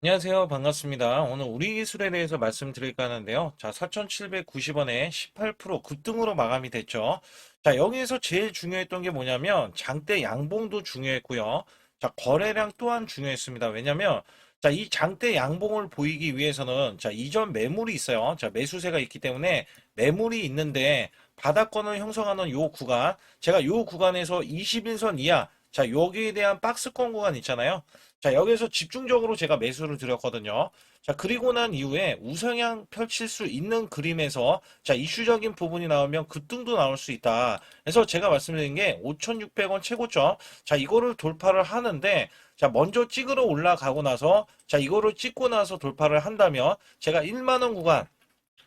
안녕하세요. 반갑습니다. 오늘 우리 기술에 대해서 말씀드릴까 하는데요. 자, 4,790원에 18% 급등으로 마감이 됐죠. 자, 여기에서 제일 중요했던 게 뭐냐면 장대 양봉도 중요했고요. 자, 거래량 또한 중요했습니다. 왜냐면 자, 이 장대 양봉을 보이기 위해서는 자, 이전 매물이 있어요. 자, 매수세가 있기 때문에 매물이 있는데 바닥권을 형성하는 요 구간, 제가 요 구간에서 21선 이하, 자, 여기에 대한 박스권 구간 있잖아요. 자, 여기서 집중적으로 제가 매수를 드렸거든요. 자, 그리고 난 이후에 우상향 펼칠 수 있는 그림에서 자, 이슈적인 부분이 나오면 급등도 나올 수 있다. 그래서 제가 말씀드린 게 5,600원 최고점. 자, 이거를 돌파를 하는데 자, 먼저 찍으러 올라가고 나서 자, 이거를 찍고 나서 돌파를 한다면 제가 1만 원 구간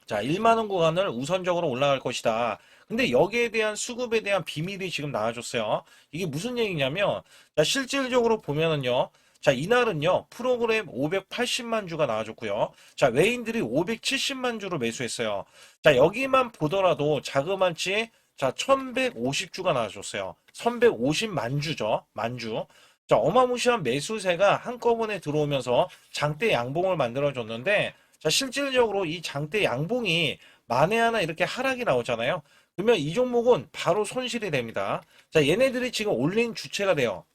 자, 1만 원 구간을 우선적으로 올라갈 것이다. 근데 여기에 대한 수급에 대한 비밀이 지금 나와줬어요. 이게 무슨 얘기냐면, 자, 실질적으로 보면은요, 자, 이날은요, 프로그램 580만 주가 나와줬고요. 자, 외인들이 570만 주로 매수했어요. 자, 여기만 보더라도 자그만치, 자, 1150주가 나와줬어요. 1150만 주죠. 만 주. 자, 어마무시한 매수세가 한꺼번에 들어오면서 장대 양봉을 만들어줬는데, 자, 실질적으로 이 장대 양봉이 만에 하나 이렇게 하락이 나오잖아요. 그러면 이 종목은 바로 손실이 됩니다. 자, 얘네들이 지금 올린 주체가 돼요.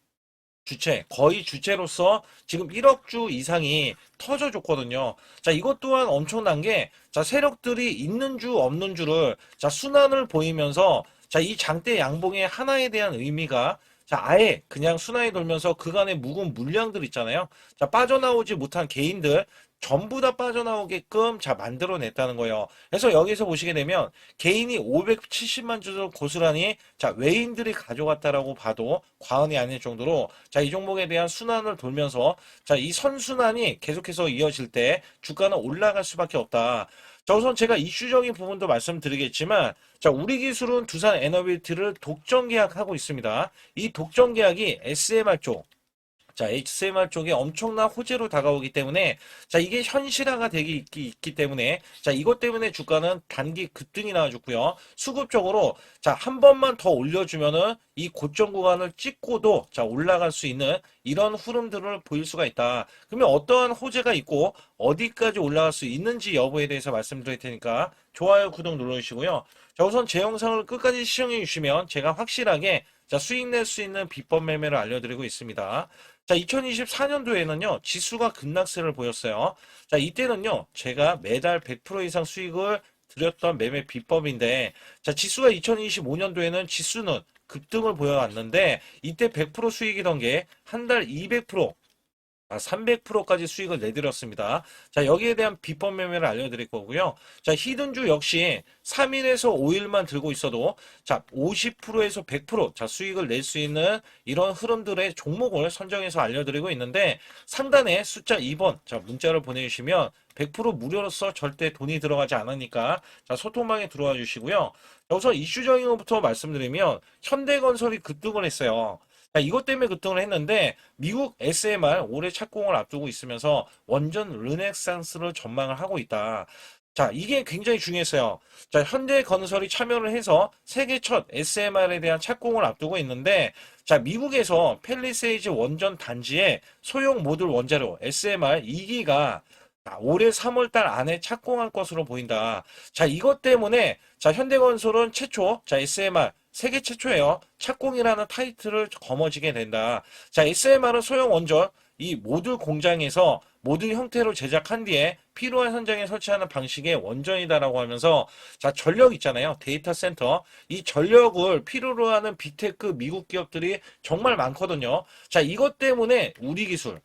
주체, 거의 주체로서 지금 1억 주 이상이 터져줬거든요. 자, 이것 또한 엄청난 게, 자, 세력들이 있는 주, 없는 주를, 자, 순환을 보이면서, 자, 이 장대 양봉의 하나에 대한 의미가, 자, 아예 그냥 순환이 돌면서 그간의 묵은 물량들 있잖아요. 자, 빠져나오지 못한 개인들, 전부 다 빠져나오게끔 자 만들어냈다는 거예요. 그래서 여기서 보시게 되면 개인이 570만 주를 고스란히 자 외인들이 가져갔다라고 봐도 과언이 아닐 정도로 자 이 종목에 대한 순환을 돌면서 자 이 선순환이 계속해서 이어질 때 주가는 올라갈 수밖에 없다. 자 우선 제가 이슈적인 부분도 말씀드리겠지만 자 우리 기술은 두산 에너빌티를 독점 계약하고 있습니다. 이 독점 계약이 SMR 쪽 자, HCMR 쪽에 엄청난 호재로 다가오기 때문에, 자, 이게 현실화가 있기 때문에, 자, 이것 때문에 주가는 단기 급등이 나와줬고요. 수급적으로, 자, 한 번만 더 올려주면은 이 고점 구간을 찍고도, 자, 올라갈 수 있는 이런 흐름들을 보일 수가 있다. 그러면 어떠한 호재가 있고, 어디까지 올라갈 수 있는지 여부에 대해서 말씀드릴 테니까, 좋아요, 구독 눌러주시고요. 자, 우선 제 영상을 끝까지 시청해 주시면 제가 확실하게 자, 수익 낼 수 있는 비법 매매를 알려드리고 있습니다. 자, 2024년도에는요, 지수가 급락세를 보였어요. 자, 이때는요, 제가 매달 100% 이상 수익을 드렸던 매매 비법인데, 자, 지수가 2025년도에는 지수는 급등을 보여왔는데, 이때 100% 수익이던 게 한 달 200%, 300%까지 수익을 내드렸습니다. 자, 여기에 대한 비법 매매를 알려드릴 거고요. 자, 히든주 역시 3일에서 5일만 들고 있어도 자, 50%에서 100% 자, 수익을 낼 수 있는 이런 흐름들의 종목을 선정해서 알려드리고 있는데 상단에 숫자 2번 자, 문자를 보내주시면 100% 무료로서 절대 돈이 들어가지 않으니까 자, 소통방에 들어와 주시고요. 여기서 이슈적인 것부터 말씀드리면 현대건설이 급등을 했어요. 자, 이것 때문에 급등을 했는데 미국 SMR 올해 착공을 앞두고 있으면서 원전 르네상스를 전망을 하고 있다. 자, 이게 굉장히 중요했어요. 자, 현대건설이 참여를 해서 세계 첫 SMR에 대한 착공을 앞두고 있는데, 자, 미국에서 팰리세이즈 원전 단지에 소형 모듈 원자로 SMR 2기가 올해 3월 달 안에 착공할 것으로 보인다. 자, 이것 때문에 자, 현대건설은 최초 자, SMR 세계 최초예요. 착공이라는 타이틀을 거머쥐게 된다. 자, SMR은 소형 원전 이 모듈 공장에서 모듈 형태로 제작한 뒤에 필요한 현장에 설치하는 방식의 원전이다라고 하면서 자, 전력 있잖아요. 데이터 센터. 이 전력을 필요로 하는 빅테크 미국 기업들이 정말 많거든요. 자, 이것 때문에 우리 기술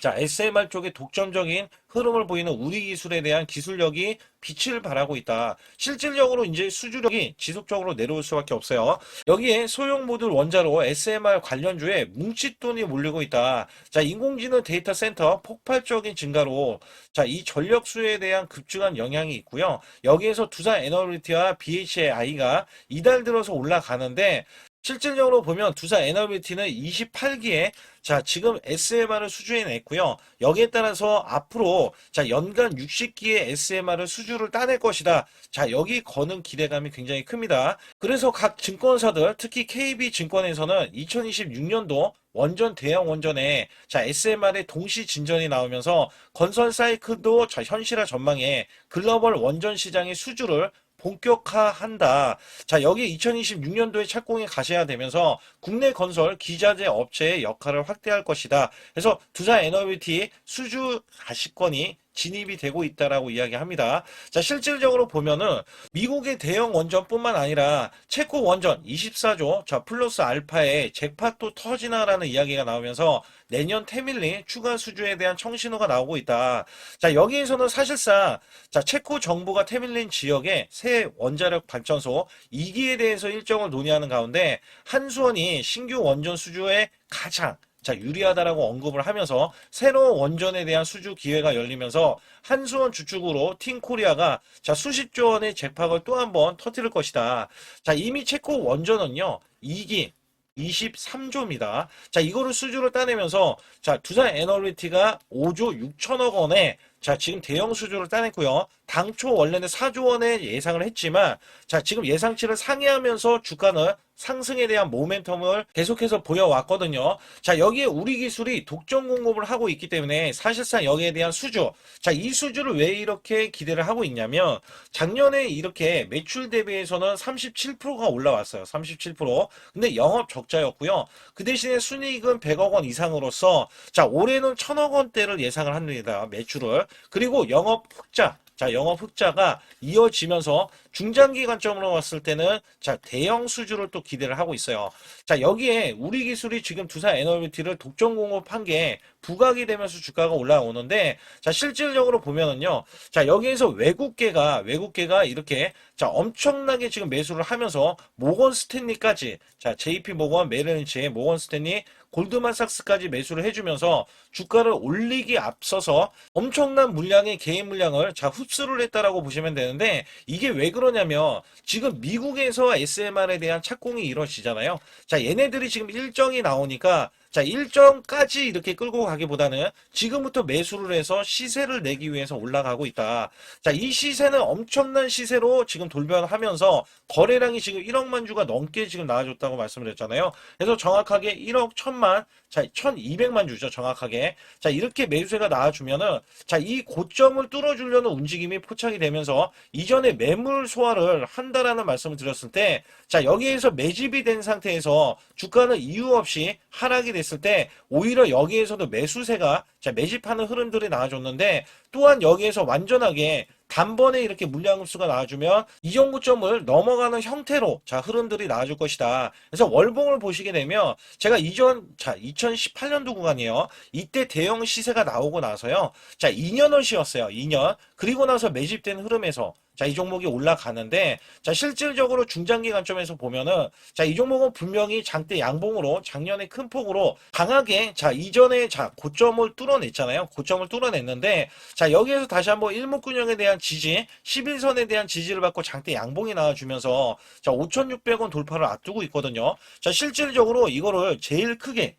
자, SMR 쪽에 독점적인 흐름을 보이는 우리 기술에 대한 기술력이 빛을 발하고 있다. 실질적으로 이제 수주력이 지속적으로 내려올 수밖에 없어요. 여기에 소형 모듈 원자로 SMR 관련주에 뭉칫돈이 몰리고 있다. 자, 인공지능 데이터 센터 폭발적인 증가로 자, 이 전력 수요에 대한 급증한 영향이 있고요. 여기에서 두산 에너비티와 BHI가 이달 들어서 올라가는데 실질적으로 보면 두산 에너비티는 28기에 자 지금 SMR을 수주해 냈고요. 여기에 따라서 앞으로 자 연간 60기의 SMR을 수주를 따낼 것이다. 자 여기 거는 기대감이 굉장히 큽니다. 그래서 각 증권사들 특히 KB증권에서는 2026년도 원전 대형 원전에 자 SMR의 동시 진전이 나오면서 건설 사이클도 자 현실화 전망에 글로벌 원전 시장의 수주를 본격화한다. 자, 여기 2026년도에 착공이 가셔야 되면서 국내 건설 기자재 업체의 역할을 확대할 것이다. 그래서 두산 에너비티 수주 가시권이 진입이 되고 있다라고 이야기합니다. 자, 실질적으로 보면은 미국의 대형 원전뿐만 아니라 체코 원전 24조 자 플러스 알파의 잭팟도 터지나라는 이야기가 나오면서 내년 태밀리 추가 수주에 대한 청신호가 나오고 있다. 자, 여기에서는 사실상 자, 체코 정부가 태밀린 지역에 새 원자력 발전소 2기에 대해서 일정을 논의하는 가운데 한수원이 신규 원전 수주에 가장 자, 유리하다라고 언급을 하면서 새로운 원전에 대한 수주 기회가 열리면서 한수원 주축으로 팀코리아가 자, 수십조 원의 잭팟을 또 한 번 터뜨릴 것이다. 자, 이미 체코 원전은요, 2기 23조입니다. 자, 이거를 수주를 따내면서 자, 두산 에너비티가 5조 6천억 원에 자, 지금 대형 수주를 따냈고요. 당초 원래는 4조 원의 예상을 했지만 자, 지금 예상치를 상회하면서 주가는 상승에 대한 모멘텀을 계속해서 보여왔거든요. 자, 여기에 우리 기술이 독점 공급을 하고 있기 때문에 사실상 여기에 대한 수주. 자, 이 수주를 왜 이렇게 기대를 하고 있냐면 작년에 이렇게 매출 대비해서는 37%가 올라왔어요. 37%. 근데 영업 적자였고요. 그 대신에 순이익은 100억 원 이상으로서 자, 올해는 1000억 원대를 예상을 합니다. 매출을. 그리고 영업 흑자. 자, 영업 흑자가 이어지면서 중장기 관점으로 봤을 때는 자, 대형 수주를 또 기대를 하고 있어요. 자, 여기에 우리 기술이 지금 두산 에너비티를 독점 공급한 게 부각이 되면서 주가가 올라오는데 자, 실질적으로 보면은요. 자, 여기에서 외국계가 이렇게 자, 엄청나게 지금 매수를 하면서 모건 스탠리까지 자, JP 모건, 메릴린치의 모건 스탠리 골드만삭스까지 매수를 해주면서 주가를 올리기 앞서서 엄청난 물량의 개인 물량을 자 흡수를 했다라고 보시면 되는데 이게 왜 그러냐면 지금 미국에서 SMR에 대한 착공이 이루어지잖아요. 자 얘네들이 지금 일정이 나오니까 자 일정까지 이렇게 끌고 가기보다는 지금부터 매수를 해서 시세를 내기 위해서 올라가고 있다. 자 이 시세는 엄청난 시세로 지금 돌변하면서 거래량이 지금 1억만 주가 넘게 지금 나와줬다고 말씀을 했잖아요. 그래서 정확하게 1억 1000만 자 1200만 주죠 정확하게. 자 이렇게 매수세가 나와주면은 자 이 고점을 뚫어주려는 움직임이 포착이 되면서 이전에 매물 소화를 한다라는 말씀을 드렸을 때 자 여기에서 매집이 된 상태에서 주가는 이유 없이 하락이 됐을 때 오히려 여기에서도 매수세가 자 매집하는 흐름들이 나와줬는데 또한 여기에서 완전하게 단번에 이렇게 물량 흡수가 나와주면 이 정도점을 넘어가는 형태로 자 흐름들이 나와줄 것이다. 그래서 월봉을 보시게 되면 제가 이전 자 2018년도 구간이에요. 이때 대형 시세가 나오고 나서요. 자 2년을 쉬었어요. 2년. 그리고 나서 매집된 흐름에서 자, 이 종목이 올라가는데, 자, 실질적으로 중장기 관점에서 보면은, 자, 이 종목은 분명히 장대 양봉으로 작년에 큰 폭으로 강하게, 자, 이전에, 자, 고점을 뚫어냈잖아요. 고점을 뚫어냈는데, 자, 여기에서 다시 한번 일목균형에 대한 지지, 11선에 대한 지지를 받고 장대 양봉이 나와주면서, 자, 5,600원 돌파를 앞두고 있거든요. 자, 실질적으로 이거를 제일 크게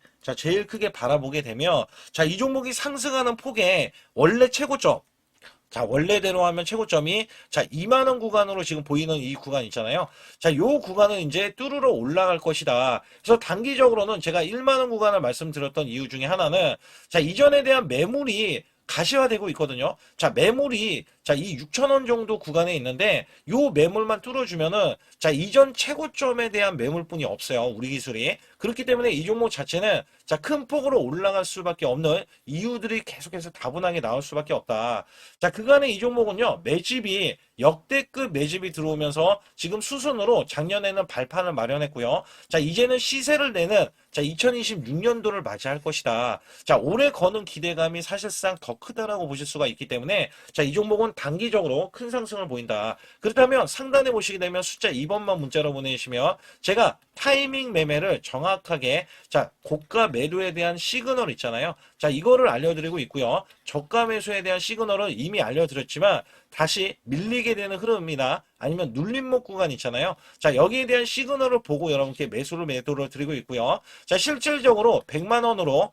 바라보게 되면, 자, 이 종목이 상승하는 폭의 원래 최고점, 자, 원래대로 하면 최고점이 자, 2만 원 구간으로 지금 보이는 이 구간 있잖아요. 자, 요 구간은 이제 뚜르러 올라갈 것이다. 그래서 단기적으로는 제가 1만 원 구간을 말씀드렸던 이유 중에 하나는 자, 이전에 대한 매물이 가시화되고 있거든요. 자, 매물이 자, 이 6,000원 정도 구간에 있는데 요 매물만 뚫어주면은 자, 이전 최고점에 대한 매물뿐이 없어요. 우리 기술이. 그렇기 때문에 이 종목 자체는 자, 큰 폭으로 올라갈 수밖에 없는 이유들이 계속해서 다분하게 나올 수밖에 없다. 자, 그간에 이 종목은요. 매집이 역대급 매집이 들어오면서 지금 수순으로 작년에는 발판을 마련했고요. 자, 이제는 시세를 내는 자, 2026년도를 맞이할 것이다. 자, 올해 거는 기대감이 사실상 더 크다라고 보실 수가 있기 때문에 자, 이 종목은 단기적으로 큰 상승을 보인다. 그렇다면 상단에 보시게 되면 숫자 2번만 문자로 보내시면 제가 타이밍 매매를 정확히 정확하게 자, 고가 매도에 대한 시그널 있잖아요. 자, 이거를 알려드리고 있고요. 저가 매수에 대한 시그널은 이미 알려드렸지만 다시 밀리게 되는 흐름이나 아니면 눌림목 구간 있잖아요. 자, 여기에 대한 시그널을 보고 여러분께 매도를 드리고 있고요. 자, 실질적으로 100만 원으로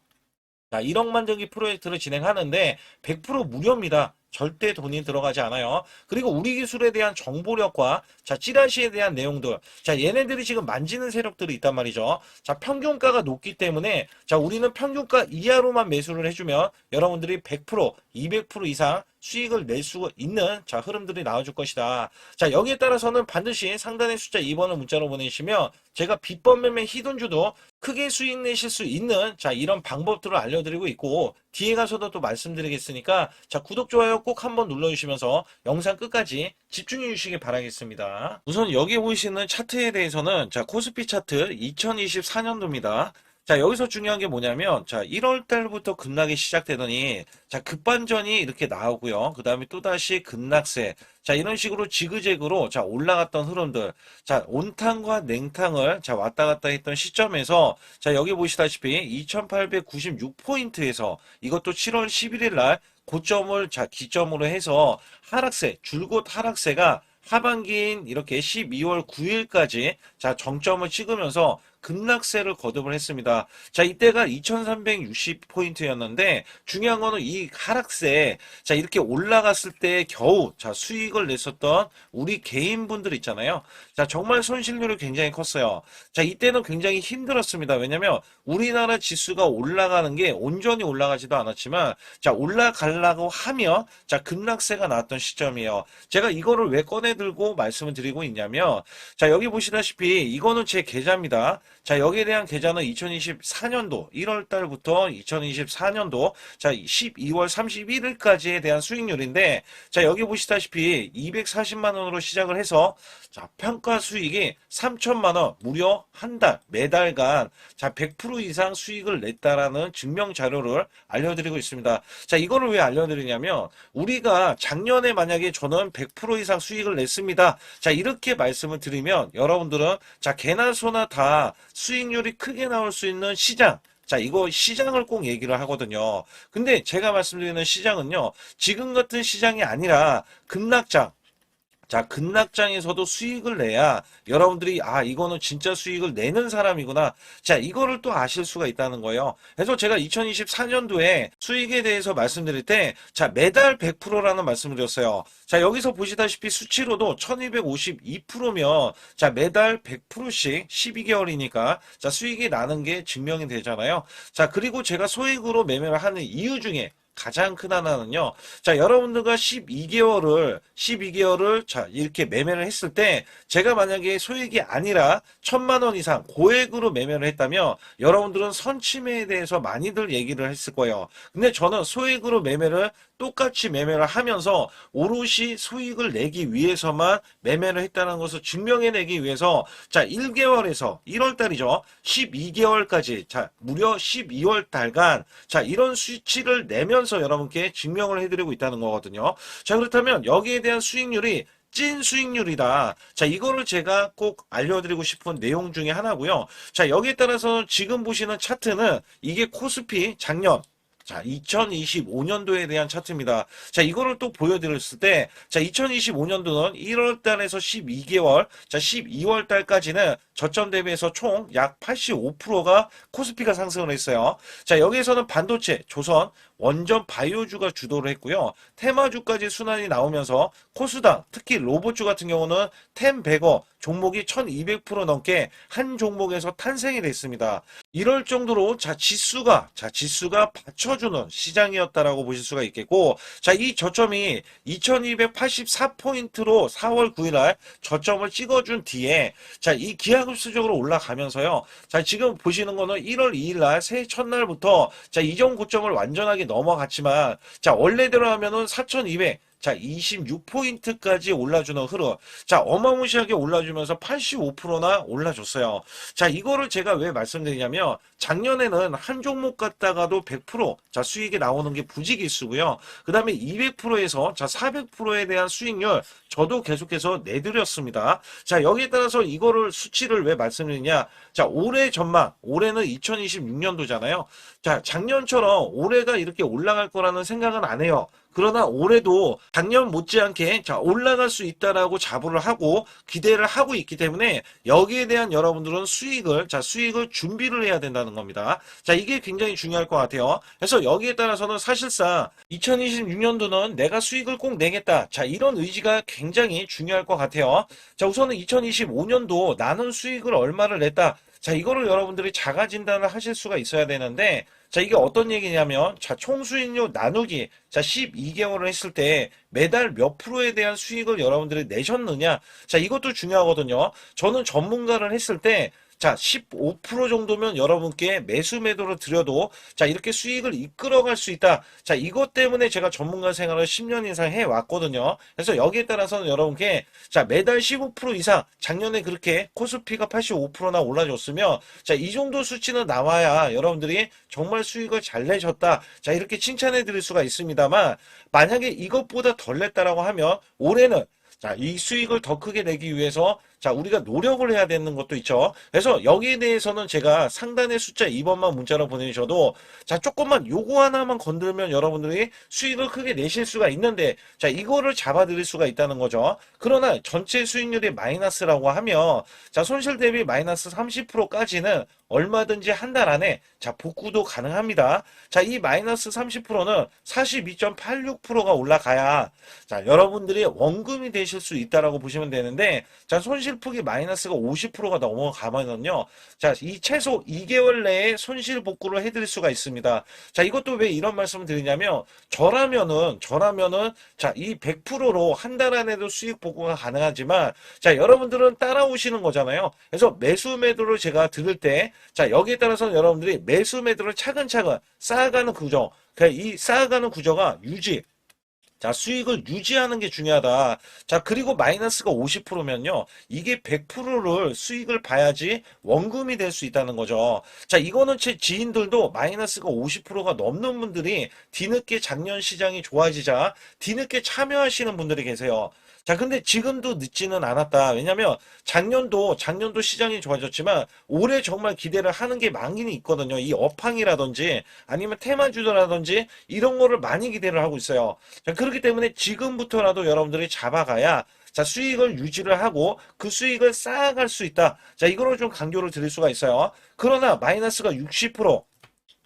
자, 1억만 전기 프로젝트를 진행하는데 100% 무료입니다. 절대 돈이 들어가지 않아요. 그리고 우리 기술에 대한 정보력과 자, 찌라시에 대한 내용들. 자, 얘네들이 지금 만지는 세력들이 있단 말이죠. 자, 평균가가 높기 때문에 자, 우리는 평균가 이하로만 매수를 해주면 여러분들이 100%, 200% 이상 수익을 낼 수 있는 자, 흐름들이 나와줄 것이다. 자, 여기에 따라서는 반드시 상단의 숫자 2번을 문자로 보내시면 제가 비법 매매 히든주도 크게 수익 내실 수 있는 자, 이런 방법들을 알려드리고 있고 뒤에 가서도 또 말씀드리겠으니까 자, 구독, 좋아요 꼭 한번 눌러주시면서 영상 끝까지 집중해 주시기 바라겠습니다. 우선 여기 보이시는 차트에 대해서는 자, 코스피 차트 2024년도입니다. 자, 여기서 중요한 게 뭐냐면, 자, 1월 달부터 급락이 시작되더니, 자, 급반전이 이렇게 나오고요. 그 다음에 또다시 급락세. 자, 이런 식으로 지그재그로, 자, 올라갔던 흐름들. 자, 온탕과 냉탕을, 자, 왔다 갔다 했던 시점에서, 자, 여기 보시다시피 2896포인트에서 이것도 7월 11일 날 고점을, 자, 기점으로 해서 하락세, 줄곧 하락세가 하반기인 이렇게 12월 9일까지 자, 정점을 찍으면서 급락세를 거듭을 했습니다. 자, 이때가 2360포인트였는데 중요한 거는 이 하락세 자, 이렇게 올라갔을 때 겨우 자, 수익을 냈었던 우리 개인분들 있잖아요. 자, 정말 손실률이 굉장히 컸어요. 자, 이때는 굉장히 힘들었습니다. 왜냐면 우리나라 지수가 올라가는 게 온전히 올라가지도 않았지만 자, 올라가려고 하면 자, 급락세가 나왔던 시점이에요. 제가 이거를 왜 꺼내 들고 말씀을 드리고 있냐면 자, 여기 보시다시피 이거는 제 계좌입니다. 자, 여기에 대한 계좌는 2024년도 1월 달부터 2024년도 자, 12월 31일까지에 대한 수익률인데 자, 여기 보시다시피 240만 원으로 시작을 해서 자, 평가 수익이 3천만 원 무려 한 달, 매달간 자, 100% 이상 수익을 냈다라는 증명 자료를 알려드리고 있습니다. 자, 이거를 왜 알려드리냐면 우리가 작년에 만약에 저는 100% 이상 수익을 냈습니다. 자, 이렇게 말씀을 드리면 여러분들은 자, 개나 소나 다 수익률이 크게 나올 수 있는 시장 자, 이거 시장을 꼭 얘기를 하거든요. 근데 제가 말씀드리는 시장은요, 지금 같은 시장이 아니라 급락장. 자, 급락장에서도 수익을 내야 여러분들이 아, 이거는 진짜 수익을 내는 사람이구나. 자, 이거를 또 아실 수가 있다는 거예요. 그래서 제가 2024년도에 수익에 대해서 말씀드릴 때 자, 매달 100%라는 말씀을 드렸어요. 자, 여기서 보시다시피 수치로도 1252%면 자, 매달 100%씩 12개월이니까 자, 수익이 나는 게 증명이 되잖아요. 자, 그리고 제가 소액으로 매매를 하는 이유 중에 가장 큰 하나는요. 자, 여러분들과 12개월을 자, 이렇게 매매를 했을 때 제가 만약에 소액이 아니라 1,000만 원 이상 고액으로 매매를 했다면 여러분들은 선침해에 대해서 많이들 얘기를 했을 거예요. 근데 저는 소액으로 매매를 똑같이 매매를 하면서 오롯이 수익을 내기 위해서만 매매를 했다는 것을 증명해내기 위해서 자, 1개월에서 1월 달이죠. 12개월까지 자, 무려 12월 달간 자, 이런 수치를 내면서 여러분께 증명을 해드리고 있다는 거거든요. 자, 그렇다면 여기에 대한 수익률이 찐 수익률이다. 자, 이거를 제가 꼭 알려드리고 싶은 내용 중에 하나고요. 자, 여기에 따라서 지금 보시는 차트는 이게 코스피 작년 자, 2025년도에 대한 차트입니다. 자, 이거를 또 보여드렸을 때, 자, 2025년도는 1월 달에서 12개월, 자, 12월 달까지는 저점 대비해서 총 약 85%가 코스피가 상승을 했어요. 자, 여기에서는 반도체, 조선, 원전 바이오주가 주도를 했고요. 테마주까지 순환이 나오면서 코스닥, 특히 로봇주 같은 경우는 템100어 종목이 1200% 넘게 한 종목에서 탄생이 됐습니다. 이럴 정도로 자, 지수가 받쳐주는 시장이었다라고 보실 수가 있겠고, 자, 이 저점이 2284포인트로 4월 9일날 저점을 찍어준 뒤에 자, 이 기하급수적으로 올라가면서요. 자, 지금 보시는 거는 1월 2일날 새해 첫날부터 자, 이전 고점을 완전하게 넘어갔지만 자, 원래대로 하면은 4200 자, 26포인트까지 올라주는 흐름. 자, 어마무시하게 올라주면서 85%나 올라줬어요. 자, 이거를 제가 왜 말씀드리냐면, 작년에는 한 종목 갖다가도 100%, 자, 수익이 나오는 게 부지기수고요. 그 다음에 200%에서, 자, 400%에 대한 수익률, 저도 계속해서 내드렸습니다. 자, 여기에 따라서 이거를 수치를 왜 말씀드리냐. 자, 올해 전망, 올해는 2026년도잖아요. 자, 작년처럼 올해가 이렇게 올라갈 거라는 생각은 안 해요. 그러나 올해도 작년 못지않게 자 올라갈 수 있다라고 자부를 하고 기대를 하고 있기 때문에 여기에 대한 여러분들은 수익을 준비를 해야 된다는 겁니다. 자, 이게 굉장히 중요할 것 같아요. 그래서 여기에 따라서는 사실상 2026년도는 내가 수익을 꼭 내겠다. 자, 이런 의지가 굉장히 중요할 것 같아요. 자, 우선은 2025년도 나는 수익을 얼마를 냈다. 자, 이거를 여러분들이 자가 진단을 하실 수가 있어야 되는데, 자, 이게 어떤 얘기냐면, 자, 총수익률 나누기, 자, 12개월을 했을 때 매달 몇 프로에 대한 수익을 여러분들이 내셨느냐. 자, 이것도 중요하거든요. 저는 전문가를 했을 때, 자, 15% 정도면 여러분께 매수 매도를 드려도, 자, 이렇게 수익을 이끌어갈 수 있다. 자, 이것 때문에 제가 전문가 생활을 10년 이상 해왔거든요. 그래서 여기에 따라서는 여러분께, 자, 매달 15% 이상, 작년에 그렇게 코스피가 85%나 올라줬으면, 자, 이 정도 수치는 나와야 여러분들이 정말 수익을 잘 내셨다. 자, 이렇게 칭찬해 드릴 수가 있습니다만, 만약에 이것보다 덜 냈다라고 하면, 올해는 자, 이 수익을 더 크게 내기 위해서 자, 우리가 노력을 해야 되는 것도 있죠. 그래서 여기에 대해서는 제가 상단의 숫자 2번만 문자로 보내주셔도 자, 조금만 요거 하나만 건들면 여러분들이 수익을 크게 내실 수가 있는데 자, 이거를 잡아드릴 수가 있다는 거죠. 그러나 전체 수익률이 마이너스라고 하면 자, 손실 대비 마이너스 30%까지는 얼마든지 한 달 안에 자, 복구도 가능합니다. 자, 이 마이너스 30%는 42.86%가 올라가야 자, 여러분들이 원금이 되실 수 있다라고 보시면 되는데 자, 손실폭이 마이너스가 50%가 넘어가면은요. 자, 이 최소 2개월 내에 손실 복구를 해드릴 수가 있습니다. 자, 이것도 왜 이런 말씀을 드리냐면 저라면은 자, 이 100%로 한 달 안에도 수익 복구가 가능하지만 자, 여러분들은 따라오시는 거잖아요. 그래서 매수 매도를 제가 들을 때 자, 여기에 따라서는 여러분들이 매수 매도를 차근차근 쌓아가는 구조. 이 쌓아가는 구조가 자, 수익을 유지하는 게 중요하다. 자, 그리고 마이너스가 50%면요. 이게 100%를 수익을 봐야지 원금이 될 수 있다는 거죠. 자, 이거는 제 지인들도 마이너스가 50%가 넘는 분들이 뒤늦게 작년 시장이 좋아지자 뒤늦게 참여하시는 분들이 계세요. 자, 근데 지금도 늦지는 않았다. 왜냐면 작년도 시장이 좋아졌지만 올해 정말 기대를 하는 게 많이 있거든요. 이 업황이라든지 아니면 테마주라든지 이런 거를 많이 기대를 하고 있어요. 자, 그렇기 때문에 지금부터라도 여러분들이 잡아가야 자, 수익을 유지를 하고 그 수익을 쌓아갈 수 있다. 자, 이거를 좀 강조를 드릴 수가 있어요. 그러나 마이너스가 60%,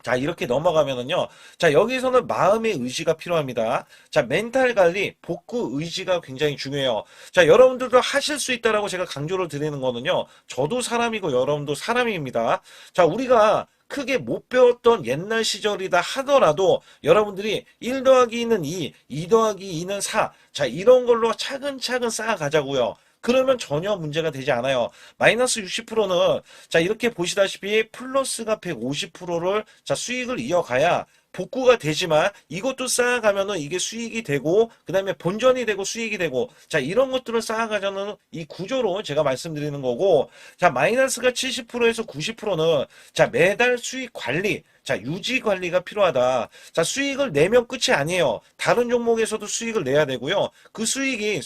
자, 이렇게 넘어가면은요. 자, 여기서는 마음의 의지가 필요합니다. 자, 멘탈 관리, 복구 의지가 굉장히 중요해요. 자, 여러분들도 하실 수 있다라고 제가 강조를 드리는 거는요. 저도 사람이고 여러분도 사람입니다. 자, 우리가 크게 못 배웠던 옛날 시절이다 하더라도 여러분들이 1 더하기 2는 2 더하기 2는 4. 자, 이런 걸로 차근차근 쌓아가자고요. 그러면 전혀 문제가 되지 않아요. 마이너스 60%는 자, 이렇게 보시다시피 플러스가 150%를 자, 수익을 이어가야 복구가 되지만 이것도 쌓아가면은 이게 수익이 되고 그다음에 본전이 되고 수익이 되고 자, 이런 것들을 쌓아가자는 이 구조로 제가 말씀드리는 거고 자, 마이너스가 70%에서 90%는 자, 매달 수익 관리 자, 유지 관리가 필요하다. 자, 수익을 내면 끝이 아니에요. 다른 종목에서도 수익을 내야 되고요. 그 수익이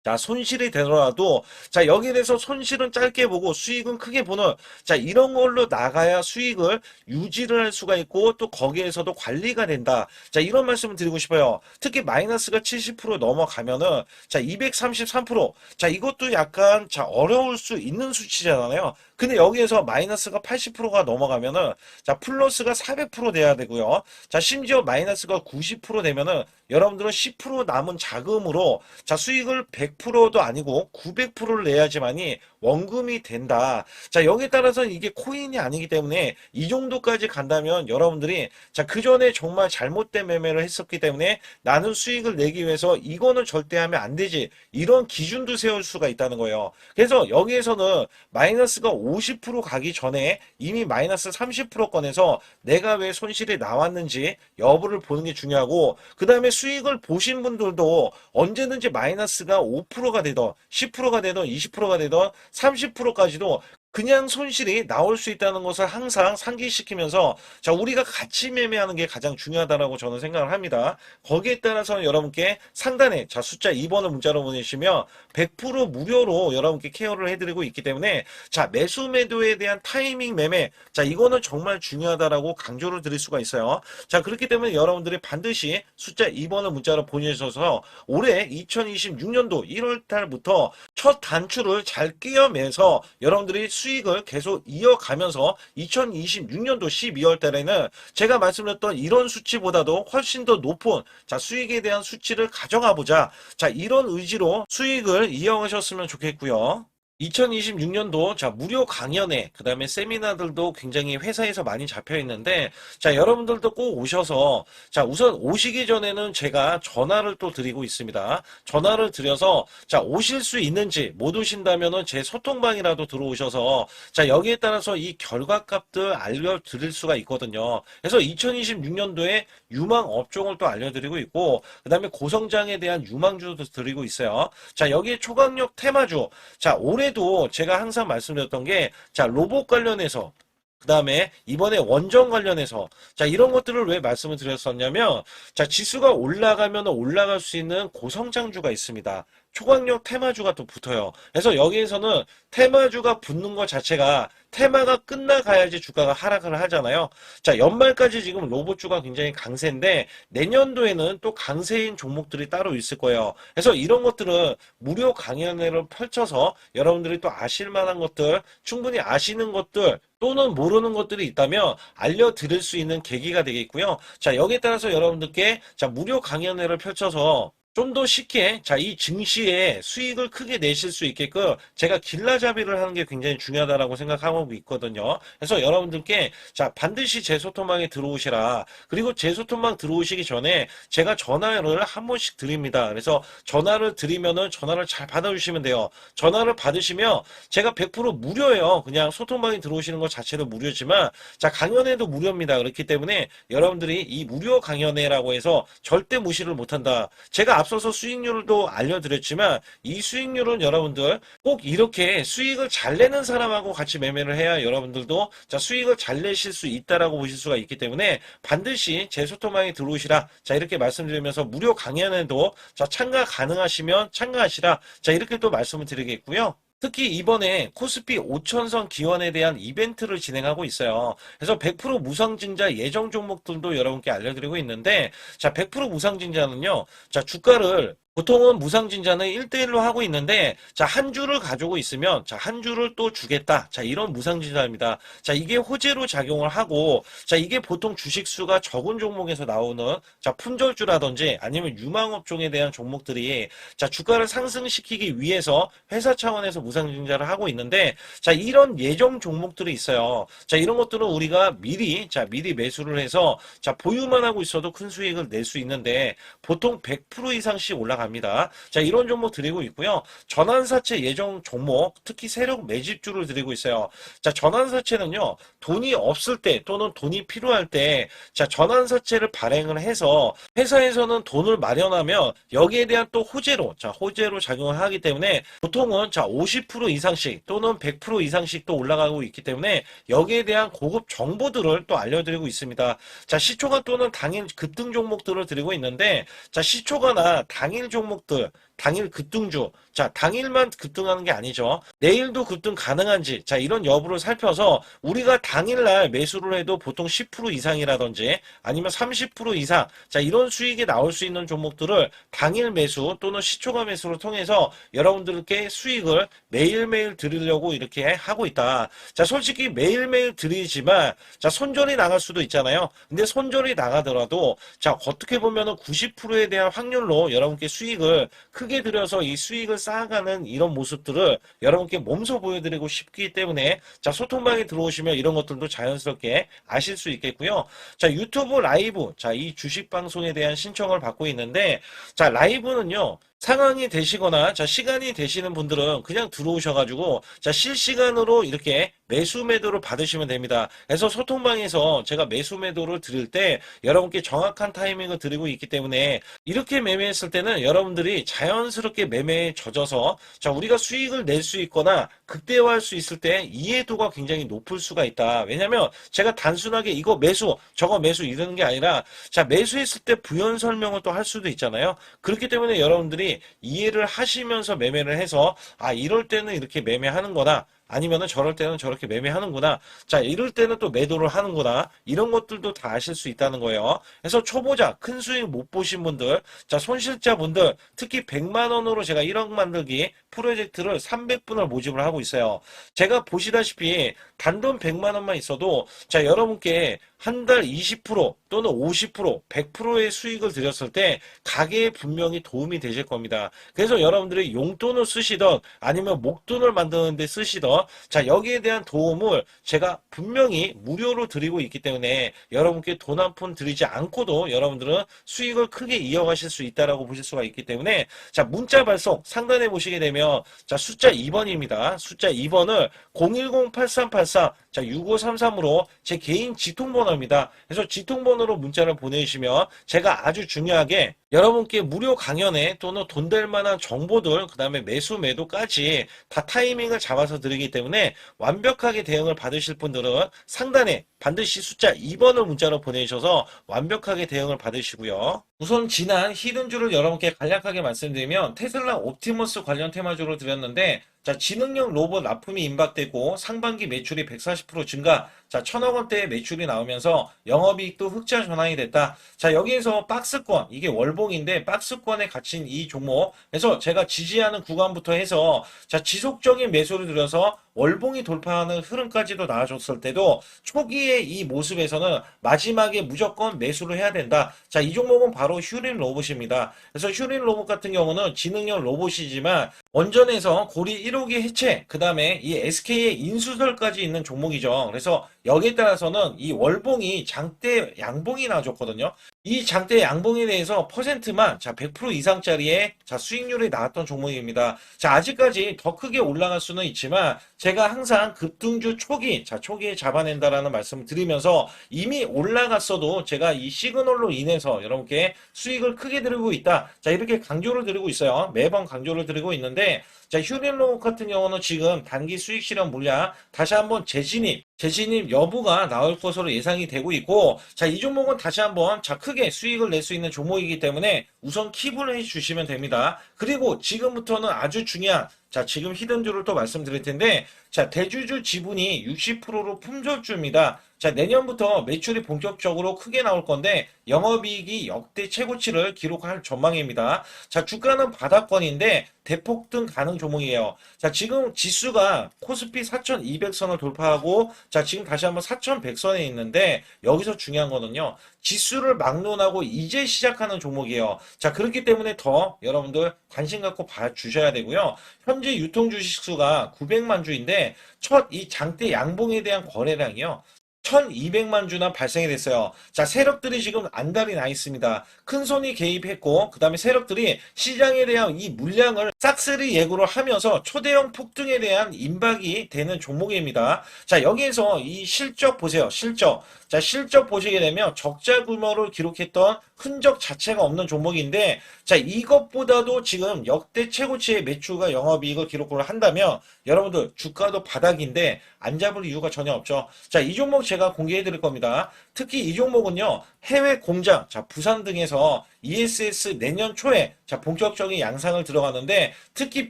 자, 손실이 되더라도, 자, 여기에 대해서 손실은 짧게 보고 수익은 크게 보는, 자, 이런 걸로 나가야 수익을 유지를 할 수가 있고, 또 거기에서도 관리가 된다. 자, 이런 말씀을 드리고 싶어요. 특히 마이너스가 70% 넘어가면은, 자, 233%. 자, 이것도 약간, 자, 어려울 수 있는 수치잖아요. 근데 여기에서 마이너스가 80%가 넘어가면은, 자, 플러스가 400% 돼야 되고요. 자, 심지어 마이너스가 90% 되면은, 여러분들은 10% 남은 자금으로 자, 수익을 100%도 아니고 900%를 내야지만이 원금이 된다. 자, 여기에 따라서 이게 코인이 아니기 때문에 이 정도까지 간다면 여러분들이 자, 그 전에 정말 잘못된 매매를 했었기 때문에 나는 수익을 내기 위해서 이거는 절대 하면 안 되지. 이런 기준도 세울 수가 있다는 거예요. 그래서 여기에서는 마이너스가 50% 가기 전에 이미 마이너스 30%권에서 내가 왜 손실이 나왔는지 여부를 보는 게 중요하고, 그 다음에 수익을 보신 분들도 언제든지 마이너스가 5%가 되던 10%가 되던 20%가 되던 30%까지도 그냥 손실이 나올 수 있다는 것을 항상 상기시키면서 자, 우리가 같이 매매하는 게 가장 중요하다라고 저는 생각을 합니다. 거기에 따라서 여러분께 상단에 자, 숫자 2번을 문자로 보내시면 100% 무료로 여러분께 케어를 해드리고 있기 때문에 자, 매수 매도에 대한 타이밍 매매, 자, 이거는 정말 중요하다라고 강조를 드릴 수가 있어요. 자, 그렇기 때문에 여러분들이 반드시 숫자 2번을 문자로 보내주셔서 올해 2026년도 1월 달부터 첫 단추를 잘 끼워매서 여러분들이 수익을 계속 이어가면서 2026년도 12월 달에는 제가 말씀드렸던 이런 수치보다도 훨씬 더 높은 자, 수익에 대한 수치를 가져가 보자. 자, 이런 의지로 수익을 이어가셨으면 좋겠고요. 2026년도 자, 무료 강연회 그다음에 세미나들도 굉장히 회사에서 많이 잡혀 있는데 자, 여러분들도 꼭 오셔서 자, 우선 오시기 전에는 제가 전화를 또 드리고 있습니다. 전화를 드려서 자, 오실 수 있는지, 못 오신다면은 제 소통방이라도 들어오셔서 자, 여기에 따라서 이 결과값들 알려드릴 수가 있거든요. 그래서 2026년도에 유망 업종을 또 알려드리고 있고, 그다음에 고성장에 대한 유망주도 드리고 있어요. 자, 여기에 초강력 테마주, 자, 올해도 제가 항상 말씀드렸던 게 자, 로봇 관련해서 그 다음에 이번에 원전 관련해서 자, 이런 것들을 왜 말씀을 드렸었냐면 자, 지수가 올라가면 올라갈 수 있는 고성장주가 있습니다. 초강력 테마주가 또 붙어요. 그래서 여기에서는 테마주가 붙는 것 자체가 테마가 끝나가야지 주가가 하락을 하잖아요. 자, 연말까지 지금 로봇주가 굉장히 강세인데 내년도에는 또 강세인 종목들이 따로 있을 거예요. 그래서 이런 것들은 무료 강연회를 펼쳐서 여러분들이 또 아실 만한 것들, 충분히 아시는 것들 또는 모르는 것들이 있다면 알려드릴 수 있는 계기가 되겠고요. 자, 여기에 따라서 여러분들께 자, 무료 강연회를 펼쳐서 좀 더 쉽게 자, 이 증시에 수익을 크게 내실 수 있게끔 제가 길라잡이를 하는 게 굉장히 중요하다라고 생각하고 있거든요. 그래서 여러분들께 자, 반드시 제 소통방에 들어오시라. 그리고 제 소통방 들어오시기 전에 제가 전화를 한 번씩 드립니다. 그래서 전화를 드리면은 전화를 잘 받아주시면 돼요. 전화를 받으시면 제가 100% 무료예요. 그냥 소통방에 들어오시는 것 자체도 무료지만 자, 강연회도 무료입니다. 그렇기 때문에 여러분들이 이 무료 강연회라고 해서 절대 무시를 못한다. 제가 앞서서 수익률도 알려드렸지만 이 수익률은 여러분들 꼭 이렇게 수익을 잘 내는 사람하고 같이 매매를 해야 여러분들도 자, 수익을 잘 내실 수 있다라고 보실 수가 있기 때문에 반드시 제 소통방에 들어오시라. 자, 이렇게 말씀드리면서 무료 강연에도 자, 참가 가능하시면 참가하시라. 자, 이렇게 또 말씀을 드리겠고요. 특히 이번에 코스피 5천선 기원에 대한 이벤트를 진행하고 있어요. 그래서 100% 무상증자 예정 종목들도 여러분께 알려드리고 있는데 자, 100% 무상증자는요. 자, 주가를 보통은 무상증자는 1대1로 하고 있는데 자, 한 주를 가지고 있으면 자, 한 주를 또 주겠다. 자, 이런 무상증자입니다. 자, 이게 호재로 작용을 하고 자, 이게 보통 주식수가 적은 종목에서 나오는 자, 품절주라든지 아니면 유망업종에 대한 종목들이 자, 주가를 상승시키기 위해서 회사 차원에서 무상증자를 하고 있는데 자, 이런 예정 종목들이 있어요. 자, 이런 것들은 우리가 미리 매수를 해서 자, 보유만 하고 있어도 큰 수익을 낼 수 있는데 보통 100% 이상씩 올라갑니다. 자, 이런 종목 드리고 있고요. 전환사채 예정 종목, 특히 세력 매집주를 드리고 있어요. 자, 전환사채는요, 돈이 없을 때 또는 돈이 필요할 때 자, 전환사채를 발행을 해서 회사에서는 돈을 마련하면 여기에 대한 또 호재로 자, 호재로 작용을 하기 때문에 보통은 자, 50% 이상씩 또는 100% 이상씩 또 올라가고 있기 때문에 여기에 대한 고급 정보들을 또 알려드리고 있습니다. 자, 시초가 또는 당일 급등 종목들을 드리고 있는데 자, 시초가나 당일 종목들, 당일 급등주, 자, 당일만 급등하는 게 아니죠. 내일도 급등 가능한지, 자, 이런 여부를 살펴서 우리가 당일날 매수를 해도 보통 10% 이상이라든지 아니면 30% 이상, 자, 이런 수익이 나올 수 있는 종목들을 당일 매수 또는 시초가 매수를 통해서 여러분들께 수익을 매일매일 드리려고 이렇게 하고 있다. 자, 솔직히 매일매일 드리지만, 자, 손절이 나갈 수도 있잖아요. 근데 손절이 나가더라도, 자, 어떻게 보면은 90%에 대한 확률로 여러분께 수익 수익을 크게 들여서 이 수익을 쌓아가는 이런 모습들을 여러분께 몸소 보여드리고 싶기 때문에 자, 소통방에 들어오시면 이런 것들도 자연스럽게 아실 수 있겠고요. 자, 유튜브 라이브, 자, 이 주식 방송에 대한 신청을 받고 있는데, 자, 라이브는요, 상황이 되시거나 자 시간이 되시는 분들은 그냥 들어오셔가지고 자 실시간으로 이렇게 매수 매도를 받으시면 됩니다. 그래서 소통방에서 제가 매수 매도를 드릴 때 여러분께 정확한 타이밍을 드리고 있기 때문에 이렇게 매매했을 때는 여러분들이 자연스럽게 매매에 젖어서 자 우리가 수익을 낼 수 있거나 극대화할 수 있을 때 이해도가 굉장히 높을 수가 있다. 왜냐면 제가 단순하게 이거 매수 저거 매수 이러는 게 아니라 자 매수했을 때 부연 설명을 또 할 수도 있잖아요. 그렇기 때문에 여러분들이 이해를 하시면서 매매를 해서 아 이럴 때는 이렇게 매매하는 거다. 아니면은 저럴 때는 저렇게 매매하는구나. 자, 이럴 때는 또 매도를 하는구나. 이런 것들도 다 아실 수 있다는 거예요. 그래서 초보자, 큰 수익 못 보신 분들, 자, 손실자분들, 특히 100만 원으로 제가 1억 만들기 프로젝트를 300분을 모집을 하고 있어요. 제가 보시다시피 단돈 100만 원만 있어도 자, 여러분께 한 달 20% 또는 50%, 100%의 수익을 드렸을 때 가게에 분명히 도움이 되실 겁니다. 그래서 여러분들이 용돈을 쓰시던 아니면 목돈을 만드는 데 쓰시던 자 여기에 대한 도움을 제가 분명히 무료로 드리고 있기 때문에 여러분께 돈 한 푼 드리지 않고도 여러분들은 수익을 크게 이어가실 수 있다라고 보실 수가 있기 때문에 자 문자 발송 상단에 보시게 되면 자 숫자 2번입니다. 숫자 2번을 010-8383 자 6533으로 제 개인 지통번호입니다. 그래서 지통번호로 문자를 보내주시면 제가 아주 중요하게 여러분께 무료 강연에 또는 돈 될 만한 정보들 그 다음에 매수 매도까지 다 타이밍을 잡아서 드리기 때문에 완벽하게 대응을 받으실 분들은 상단에 반드시 숫자 2번을 문자로 보내주셔서 완벽하게 대응을 받으시고요. 우선 지난 히든주를 여러분께 간략하게 말씀드리면 테슬라 옵티머스 관련 테마주로 드렸는데 자 지능형 로봇 납품이 임박되고 상반기 매출이 140% 증가 자 1000억 원대의 매출이 나오면서 영업이익도 흑자 전환이 됐다. 자 여기에서 박스권 이게 월봉인데 박스권에 갇힌 이 종목 그래서 제가 지지하는 구간부터 해서 자 지속적인 매수를 들여서 월봉이 돌파하는 흐름까지도 나와줬을 때도 초기의 이 모습에서는 마지막에 무조건 매수를 해야 된다. 자, 이 종목은 바로 휴린 로봇입니다. 그래서 휴린 로봇 같은 경우는 지능형 로봇이지만 원전에서 고리 1호기 해체, 그 다음에 이 SK의 인수설까지 있는 종목이죠. 그래서 여기에 따라서는 이 월봉이 장대 양봉이 나와줬거든요. 이 장대 양봉에 대해서 퍼센트만 자 100% 이상짜리의 자 수익률이 나왔던 종목입니다. 자 아직까지 더 크게 올라갈 수는 있지만 제가 항상 급등주 초기 자 초기에 잡아낸다라는 말씀을 드리면서 이미 올라갔어도 제가 이 시그널로 인해서 여러분께 수익을 크게 드리고 있다. 자 이렇게 강조를 드리고 있어요. 매번 강조를 드리고 있는데 자 휴린로봇 같은 경우는 지금 단기 수익 실현 물량 다시 한번 재진입 여부가 나올 것으로 예상이 되고 있고 자 이 종목은 다시 한번 자 크게 수익을 낼 수 있는 종목이기 때문에 우선 킵을 해 주시면 됩니다. 그리고 지금부터는 아주 중요한 자 지금 히든주를 또 말씀드릴 텐데 자 대주주 지분이 60%로 품절주입니다. 자 내년부터 매출이 본격적으로 크게 나올 건데 영업이익이 역대 최고치를 기록할 전망입니다. 자 주가는 바닥권인데 대폭등 가능 종목이에요. 자 지금 지수가 코스피 4200선을 돌파하고 자 지금 다시 한번 4100선에 있는데 여기서 중요한 거는요. 지수를 막론하고 이제 시작하는 종목이에요. 자 그렇기 때문에 더 여러분들 관심 갖고 봐주셔야 되고요. 현재 유통 주식수가 900만 주인데 첫 이 장대 양봉에 대한 거래량이요. 1200만 주나 발생이 됐어요. 자, 세력들이 지금 안달이 나 있습니다. 큰손이 개입했고, 그 다음에 세력들이 시장에 대한 이 물량을 싹쓸이 예고를 하면서 초대형 폭등에 대한 임박이 되는 종목입니다. 자, 여기에서 이 실적 보세요. 실적. 자, 실적 보시게 되면 적자 규모를 기록했던 흔적 자체가 없는 종목인데, 자, 이것보다도 지금 역대 최고치의 매출과 영업이익을 기록을 한다면, 여러분들 주가도 바닥인데 안 잡을 이유가 전혀 없죠. 자, 이 종목 제가 공개해 드릴 겁니다. 특히 이 종목은요. 해외 공장, 자, 부산 등에서 ESS 내년 초에 자, 본격적인 양상을 들어가는데 특히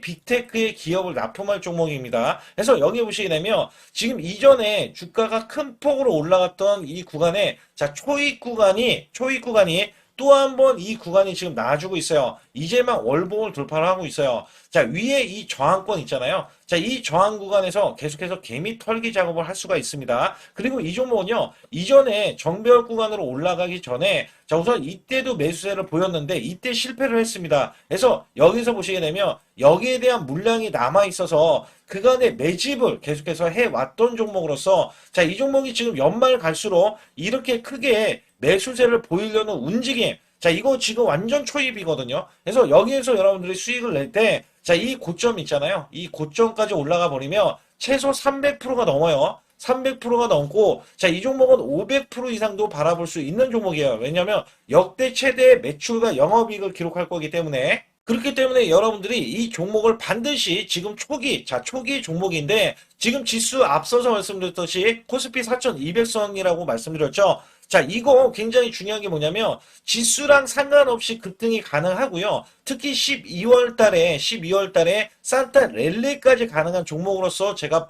빅테크의 기업을 납품할 종목입니다. 그래서 여기 보시게 되면 지금 이전에 주가가 큰 폭으로 올라갔던 이 구간에 자, 초입 구간이 또 한 번 이 구간이 지금 나와주고 있어요. 이제 막 월봉을 돌파를 하고 있어요. 자, 위에 이 저항권 있잖아요. 자, 이 저항 구간에서 계속해서 개미 털기 작업을 할 수가 있습니다. 그리고 이 종목은요, 이전에 정배열 구간으로 올라가기 전에, 자, 우선 이때도 매수세를 보였는데, 이때 실패를 했습니다. 그래서 여기서 보시게 되면, 여기에 대한 물량이 남아있어서, 그간의 매집을 계속해서 해왔던 종목으로서, 자, 이 종목이 지금 연말 갈수록 이렇게 크게 매수세를 보이려는 움직임, 자, 이거 지금 완전 초입이거든요. 그래서 여기에서 여러분들이 수익을 낼 때, 자, 이 고점 있잖아요. 이 고점까지 올라가 버리면 최소 300%가 넘어요. 300%가 넘고, 자, 이 종목은 500% 이상도 바라볼 수 있는 종목이에요. 왜냐면 역대 최대 매출과 영업이익을 기록할 거기 때문에. 그렇기 때문에 여러분들이 이 종목을 반드시 지금 초기, 자, 초기 종목인데, 지금 지수 앞서서 말씀드렸듯이 코스피 4200선이라고 말씀드렸죠. 자, 이거 굉장히 중요한 게 뭐냐면 지수랑 상관없이 급등이 가능하고요. 특히 12월 달에 산타 랠리까지 가능한 종목으로서 제가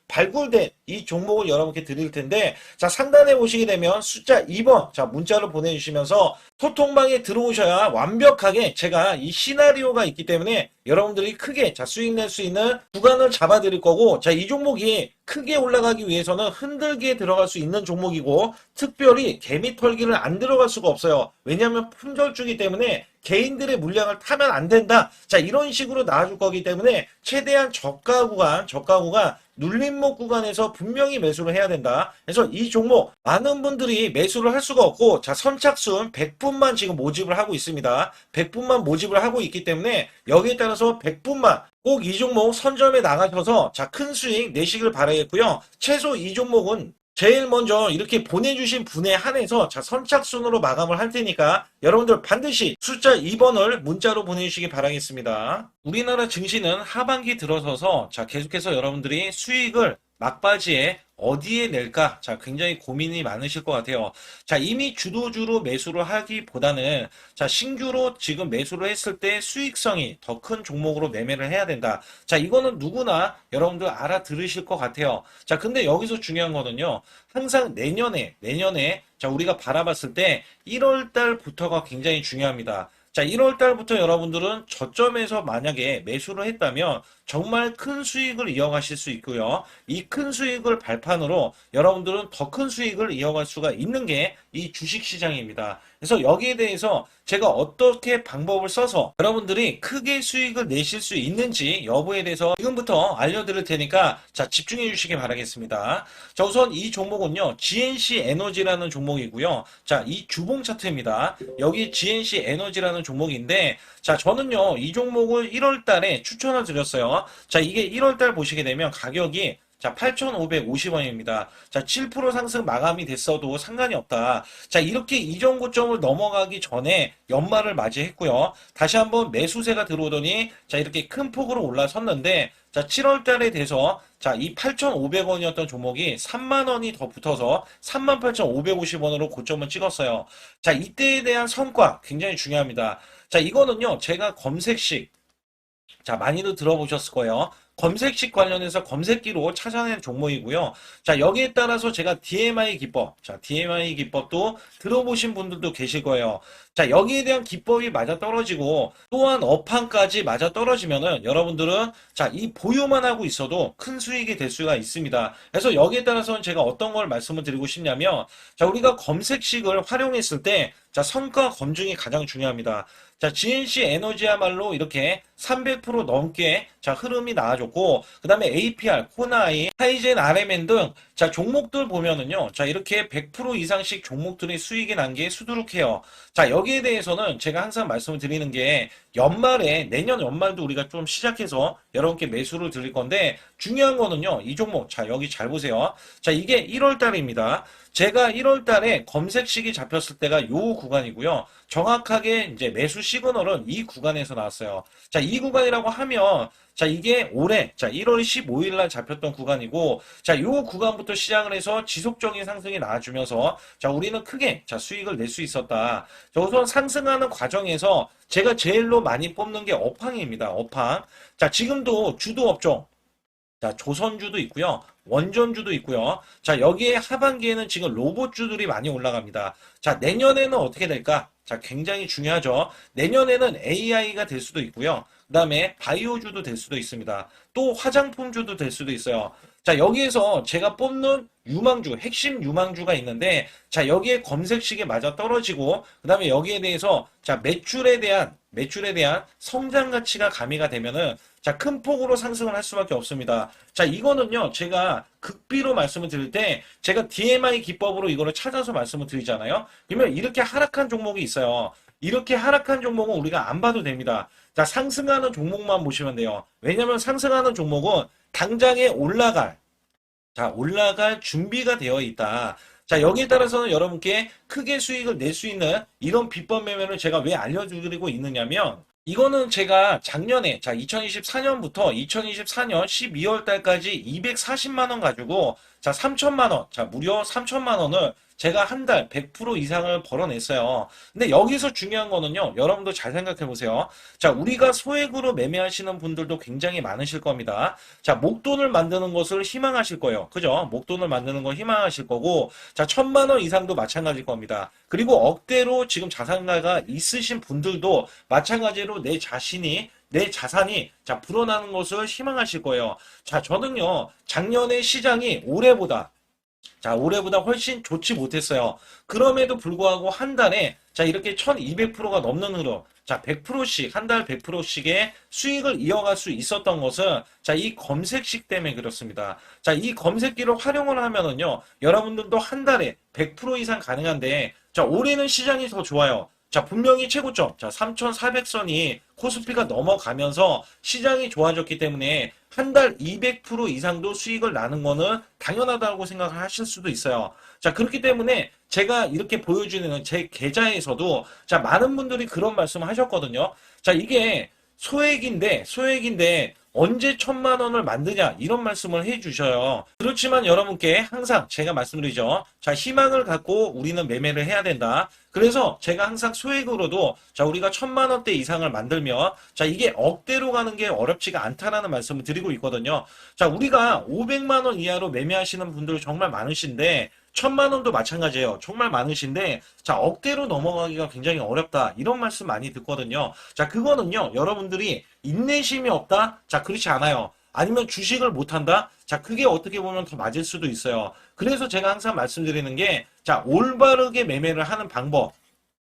발굴된 이 종목을 여러분께 드릴 텐데, 자, 상단에 보시게 되면 숫자 2번, 자, 문자를 보내주시면서 소통방에 들어오셔야 완벽하게 제가 이 시나리오가 있기 때문에 여러분들이 크게, 자, 수익 낼 수 있는 구간을 잡아 드릴 거고, 자, 이 종목이 크게 올라가기 위해서는 흔들기에 들어갈 수 있는 종목이고, 특별히 개미 털기를 안 들어갈 수가 없어요. 왜냐하면 품절주기 때문에 개인들의 물량을 타면 안 된다. 자, 이런 식으로 나와줄 거기 때문에 최대한 저가 구간 눌림목 구간에서 분명히 매수를 해야 된다. 그래서 이 종목 많은 분들이 매수를 할 수가 없고, 자, 선착순 100분만 지금 모집을 하고 있습니다. 100분만 모집을 하고 있기 때문에 여기에 따라서 100분만 꼭 이 종목 선점에 나가셔서, 자, 큰 수익 내시길 바라겠고요. 최소 이 종목은 제일 먼저 이렇게 보내주신 분에 한해서, 자, 선착순으로 마감을 할 테니까 여러분들 반드시 숫자 2번을 문자로 보내주시기 바라겠습니다. 우리나라 증시는 하반기 들어서서, 자, 계속해서 여러분들이 수익을 막바지에 어디에 낼까? 자, 굉장히 고민이 많으실 것 같아요. 자, 이미 주도주로 매수를 하기보다는, 자, 신규로 지금 매수를 했을 때 수익성이 더 큰 종목으로 매매를 해야 된다. 자, 이거는 누구나 여러분들 알아들으실 것 같아요. 자, 근데 여기서 중요한 거는요, 항상 내년에, 자, 우리가 바라봤을 때 1월 달부터가 굉장히 중요합니다. 자, 1월 달부터 여러분들은 저점에서 만약에 매수를 했다면 정말 큰 수익을 이어가실 수 있고요. 이 큰 수익을 발판으로 여러분들은 더 큰 수익을 이어갈 수가 있는 게 이 주식시장입니다. 그래서 여기에 대해서 제가 어떻게 방법을 써서 여러분들이 크게 수익을 내실 수 있는지 여부에 대해서 지금부터 알려드릴 테니까, 자, 집중해 주시기 바라겠습니다. 자, 우선 이 종목은요, GNC 에너지라는 종목이고요. 자, 이 주봉 차트입니다. 여기 GNC 에너지라는 종목인데, 자, 저는요, 이 종목을 1월 달에 추천을 드렸어요. 자, 이게 1월 달 보시게 되면 가격이, 자, 8,550원입니다. 자, 7% 상승 마감이 됐어도 상관이 없다. 자, 이렇게 이전 고점을 넘어가기 전에 연말을 맞이했고요. 다시 한번 매수세가 들어오더니, 자, 이렇게 큰 폭으로 올라섰는데, 자, 7월 달에 돼서, 자, 이 8,500원이었던 종목이 3만 원이 더 붙어서 38,550원으로 고점을 찍었어요. 자, 이때에 대한 성과 굉장히 중요합니다. 자, 이거는요, 제가 검색식, 자, 많이들 들어보셨을 거예요. 검색식 관련해서 검색기로 찾아낸 종목이고요. 자, 여기에 따라서 제가 DMI 기법, 자, DMI 기법도 들어보신 분들도 계실 거예요. 자, 여기에 대한 기법이 맞아 떨어지고 또한 업황까지 맞아 떨어지면은 여러분들은, 자, 이 보유만 하고 있어도 큰 수익이 될 수가 있습니다. 그래서 여기에 따라서는 제가 어떤 걸 말씀을 드리고 싶냐면, 자, 우리가 검색식을 활용했을 때, 자, 성과 검증이 가장 중요합니다. 자, GNC 에너지야말로 이렇게 300% 넘게, 자, 흐름이 나와줬고, 그 다음에 APR, 코나이, 하이젠, RMN 등, 자, 종목들 보면은요, 자, 이렇게 100% 이상씩 종목들의 수익이 난 게 수두룩해요. 자, 여기에 대해서는 제가 항상 말씀을 드리는 게, 내년 연말도 우리가 좀 시작해서 여러분께 매수를 드릴 건데, 중요한 거는요, 이 종목, 자, 여기 잘 보세요. 자, 이게 1월 달입니다. 제가 1월 달에 검색식이 잡혔을 때가 요 구간이고요. 정확하게 이제 매수 시그널은 이 구간에서 나왔어요. 자, 이 구간이라고 하면, 자, 이게 올해, 자, 1월 15일 날 잡혔던 구간이고, 자, 요 구간부터 시작을 해서 지속적인 상승이 나와주면서, 자, 우리는 크게, 자, 수익을 낼 수 있었다. 자, 우선 상승하는 과정에서 제가 제일로 많이 뽑는 게 업황입니다. 업황. 자, 지금도 주도 업종, 자, 조선주도 있고요. 원전주도 있고요. 자, 여기에 하반기에는 지금 로봇주들이 많이 올라갑니다. 자, 내년에는 어떻게 될까? 자, 굉장히 중요하죠. 내년에는 AI가 될 수도 있고요. 그 다음에 바이오주도 될 수도 있습니다. 또 화장품주도 될 수도 있어요. 자, 여기에서 제가 뽑는 유망주, 핵심 유망주가 있는데, 자, 여기에 검색식에 맞아 떨어지고, 그 다음에 여기에 대해서, 자, 매출에 대한 성장 가치가 가미가 되면은, 자, 큰 폭으로 상승을 할 수밖에 없습니다. 자, 이거는요, 제가 극비로 말씀을 드릴 때, 제가 DMI 기법으로 이거를 찾아서 말씀을 드리잖아요. 그러면 이렇게 하락한 종목이 있어요. 이렇게 하락한 종목은 우리가 안 봐도 됩니다. 자, 상승하는 종목만 보시면 돼요. 왜냐면 상승하는 종목은 당장에 올라갈 준비가 되어 있다. 자, 여기에 따라서는 여러분께 크게 수익을 낼 수 있는 이런 비법 매매를 제가 왜 알려드리고 있느냐면, 이거는 제가 작년에, 자, 2024년부터 2024년 12월 달까지 240만 원 가지고, 자, 3천만 원, 자, 무려 3천만 원을 제가 한 달 100% 이상을 벌어냈어요. 근데 여기서 중요한 거는요, 여러분도 잘 생각해 보세요. 자, 우리가 소액으로 매매하시는 분들도 굉장히 많으실 겁니다. 자, 목돈을 만드는 것을 희망하실 거예요. 그죠? 목돈을 만드는 걸 희망하실 거고, 자, 1,000만 원 이상도 마찬가지일 겁니다. 그리고 억대로 지금 자산가가 있으신 분들도 마찬가지로 내 자산이 자 불어나는 것을 희망하실 거예요. 자, 저는요 작년에 시장이 올해보다 훨씬 좋지 못했어요. 그럼에도 불구하고 한 달에 자 이렇게 1200%가 넘는 흐름, 자 100%씩 한 달 100%씩의 수익을 이어갈 수 있었던 것은 자 이 검색식 때문에 그렇습니다. 자, 이 검색기를 활용을 하면은요 여러분들도 한 달에 100% 이상 가능한데, 자 올해는 시장이 더 좋아요. 자, 분명히 최고점, 자, 3,400선이 코스피가 넘어가면서 시장이 좋아졌기 때문에 한 달 200% 이상도 수익을 나는 거는 당연하다고 생각을 하실 수도 있어요. 자, 그렇기 때문에 제가 이렇게 보여주는 제 계좌에서도 자, 많은 분들이 그런 말씀을 하셨거든요. 자, 이게 소액인데 언제 1,000만 원을 만드냐 이런 말씀을 해주셔요. 그렇지만 여러분께 항상 제가 말씀드리죠. 자, 희망을 갖고 우리는 매매를 해야 된다. 그래서 제가 항상 소액으로도 자 우리가 1,000만 원대 이상을 만들면 자 이게 억대로 가는 게 어렵지가 않다라는 말씀을 드리고 있거든요. 자, 우리가 500만 원 이하로 매매하시는 분들 정말 많으신데 1,000만 원도 마찬가지예요. 정말 많으신데 자 억대로 넘어가기가 굉장히 어렵다 이런 말씀 많이 듣거든요. 자, 그거는요 여러분들이 인내심이 없다? 자, 그렇지 않아요. 아니면 주식을 못한다? 자, 그게 어떻게 보면 더 맞을 수도 있어요. 그래서 제가 항상 말씀드리는 게, 자, 올바르게 매매를 하는 방법.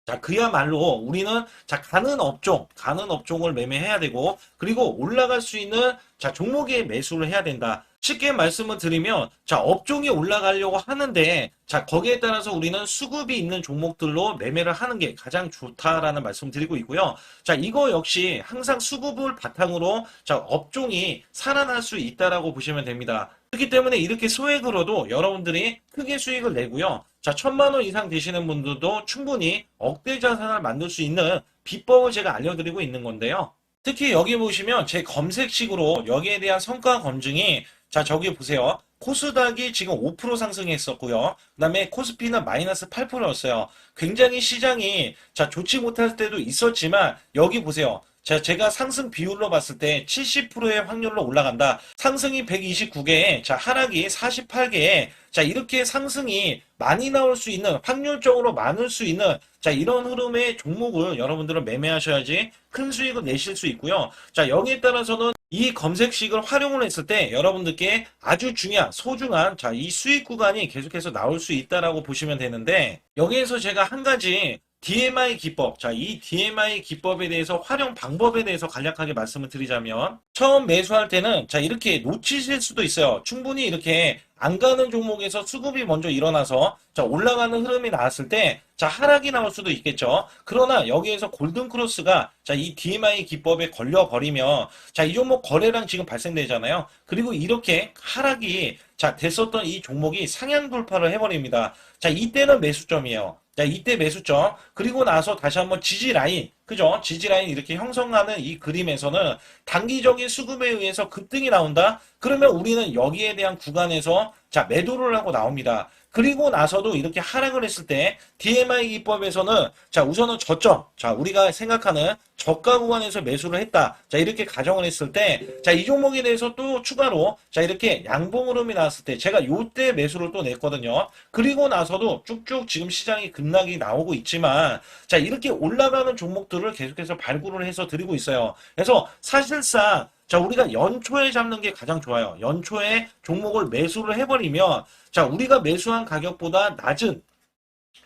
자, 그야말로 우리는 자, 가는 업종을 매매해야 되고, 그리고 올라갈 수 있는 자, 종목에 매수를 해야 된다. 쉽게 말씀을 드리면, 자, 업종이 올라가려고 하는데, 자, 거기에 따라서 우리는 수급이 있는 종목들로 매매를 하는 게 가장 좋다라는 말씀을 드리고 있고요. 자, 이거 역시 항상 수급을 바탕으로 자, 업종이 살아날 수 있다라고 보시면 됩니다. 그렇기 때문에 이렇게 소액으로도 여러분들이 크게 수익을 내고요. 자, 1,000만 원 이상 되시는 분들도 충분히 억대 자산을 만들 수 있는 비법을 제가 알려드리고 있는 건데요. 특히 여기 보시면 제 검색식으로 여기에 대한 성과 검증이 자, 저기 보세요. 코스닥이 지금 5% 상승했었고요. 그 다음에 코스피는 마이너스 8%였어요. 굉장히 시장이 자, 좋지 못할 때도 있었지만 여기 보세요. 자, 제가 상승 비율로 봤을 때 70%의 확률로 올라간다. 상승이 129개에, 자, 하락이 48개에, 자, 이렇게 상승이 많이 나올 수 있는, 확률적으로 많을 수 있는, 자, 이런 흐름의 종목을 여러분들은 매매하셔야지 큰 수익을 내실 수 있고요. 자, 여기에 따라서는 이 검색식을 활용을 했을 때 여러분들께 아주 소중한, 자, 이 수익 구간이 계속해서 나올 수 있다라고 보시면 되는데, 여기에서 제가 한 가지 DMI 기법, 자, 이 DMI 기법에 대해서 활용 방법에 대해서 간략하게 말씀을 드리자면, 처음 매수할 때는 자, 이렇게 놓치실 수도 있어요. 충분히 이렇게 안 가는 종목에서 수급이 먼저 일어나서 자, 올라가는 흐름이 나왔을 때 자, 하락이 나올 수도 있겠죠. 그러나 여기에서 골든 크로스가 자, 이 DMI 기법에 걸려 버리면 자, 이 종목 거래량 지금 발생되잖아요. 그리고 이렇게 하락이 자, 됐었던 이 종목이 상향 돌파를 해버립니다. 자, 이때는 매수점이에요. 자, 이때 매수점. 그리고 나서 다시 한번 지지라인. 그죠? 지지라인 이렇게 형성하는 이 그림에서는 단기적인 수급에 의해서 급등이 나온다? 그러면 우리는 여기에 대한 구간에서 자, 매도를 하고 나옵니다. 그리고 나서도 이렇게 하락을 했을 때 DMI 기법에서는 자, 우선은 저점. 자, 우리가 생각하는 저가 구간에서 매수를 했다. 자, 이렇게 가정을 했을 때 자, 이 종목에 대해서 또 추가로 자, 이렇게 양봉 흐름이 나왔을 때 제가 요때 매수를 또 냈거든요. 그리고 나서도 쭉쭉 지금 시장이 급락이 나오고 있지만 자, 이렇게 올라가는 종목들을 계속해서 발굴을 해서 드리고 있어요. 그래서 사실상 자, 우리가 연초에 잡는 게 가장 좋아요. 연초에 종목을 매수를 해버리면 자, 우리가 매수한 가격보다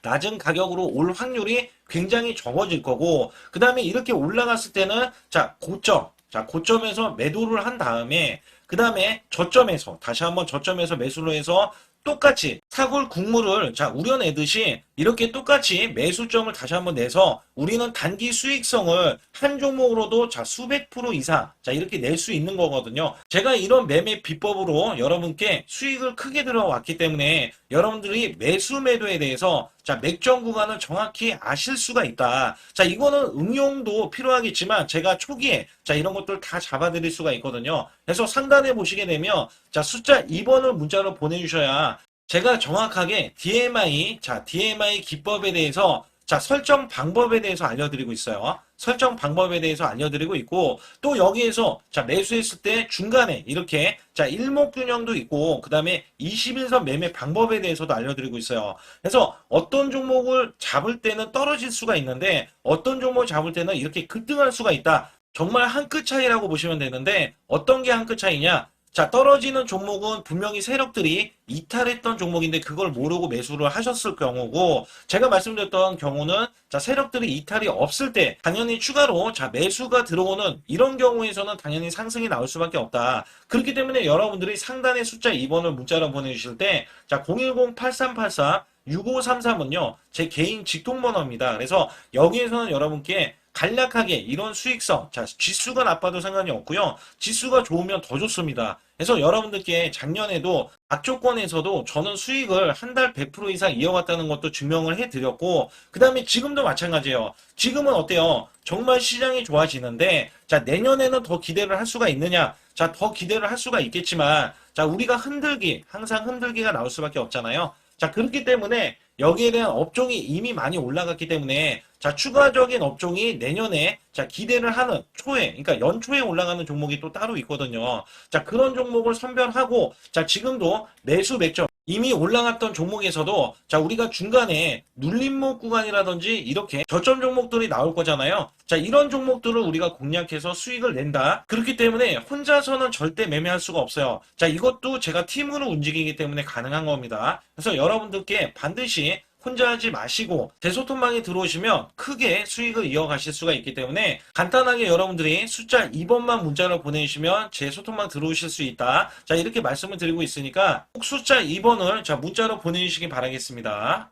낮은 가격으로 올 확률이 굉장히 적어질 거고, 그 다음에 이렇게 올라갔을 때는, 고점에서 매도를 한 다음에, 그 다음에 저점에서, 다시 한번 저점에서 매수를 해서 똑같이 사골 국물을 우려내듯이 이렇게 똑같이 매수점을 다시 한번 내서 우리는 단기 수익성을 한 종목으로도 수백 프로 이상 이렇게 낼 수 있는 거거든요. 제가 이런 매매 비법으로 여러분께 수익을 크게 들어왔기 때문에 여러분들이 매수 매도에 대해서 맥점 구간을 정확히 아실 수가 있다. 이거는 응용도 필요하겠지만 제가 초기에 이런 것들 다 잡아드릴 수가 있거든요. 그래서 상단에 보시게 되면 숫자 2번을 문자로 보내주셔야 제가 정확하게 DMI 기법에 대해서 설정 방법에 대해서 알려드리고 있어요. 설정 방법에 대해서 알려드리고 있고, 또 여기에서 매수했을 때 중간에 이렇게 일목균형도 있고, 그 다음에 21선 매매 방법에 대해서도 알려드리고 있어요. 그래서 어떤 종목을 잡을 때는 떨어질 수가 있는데 어떤 종목을 잡을 때는 이렇게 급등할 수가 있다. 정말 한 끗 차이라고 보시면 되는데 어떤 게 한 끗 차이냐? 떨어지는 종목은 분명히 세력들이 이탈했던 종목인데 그걸 모르고 매수를 하셨을 경우고, 제가 말씀드렸던 경우는 세력들이 이탈이 없을 때 당연히 추가로 매수가 들어오는 이런 경우에서는 당연히 상승이 나올 수밖에 없다. 그렇기 때문에 여러분들이 상단에 숫자 2번을 문자로 보내주실 때 010-8384-6533은요 제 개인 직통번호입니다. 그래서 여기에서는 여러분께 간략하게 이런 수익성, 지수가 나빠도 상관이 없고요. 지수가 좋으면 더 좋습니다. 그래서 여러분들께 작년에도 악조건에서도 저는 수익을 한 달 100% 이상 이어갔다는 것도 증명을 해드렸고, 그 다음에 지금도 마찬가지예요. 지금은 어때요? 정말 시장이 좋아지는데 내년에는 더 기대를 할 수가 있느냐? 더 기대를 할 수가 있겠지만 우리가 항상 흔들기가 나올 수밖에 없잖아요. 그렇기 때문에 여기에 대한 업종이 이미 많이 올라갔기 때문에 추가적인 업종이 내년에 기대를 하는 그러니까 연초에 올라가는 종목이 또 따로 있거든요. 그런 종목을 선별하고 지금도 매수 맥점 이미 올라갔던 종목에서도 우리가 중간에 눌림목 구간이라든지 이렇게 저점 종목들이 나올 거잖아요. 이런 종목들을 우리가 공략해서 수익을 낸다. 그렇기 때문에 혼자서는 절대 매매할 수가 없어요. 이것도 제가 팀으로 움직이기 때문에 가능한 겁니다. 그래서 여러분들께 반드시 혼자 하지 마시고 대소통방에 들어오시면 크게 수익을 이어가실 수가 있기 때문에 간단하게 여러분들이 숫자 2번만 문자로 보내주시면 제 소통방 들어오실 수 있다. 이렇게 말씀을 드리고 있으니까 꼭 숫자 2번을 문자로 보내주시기 바라겠습니다.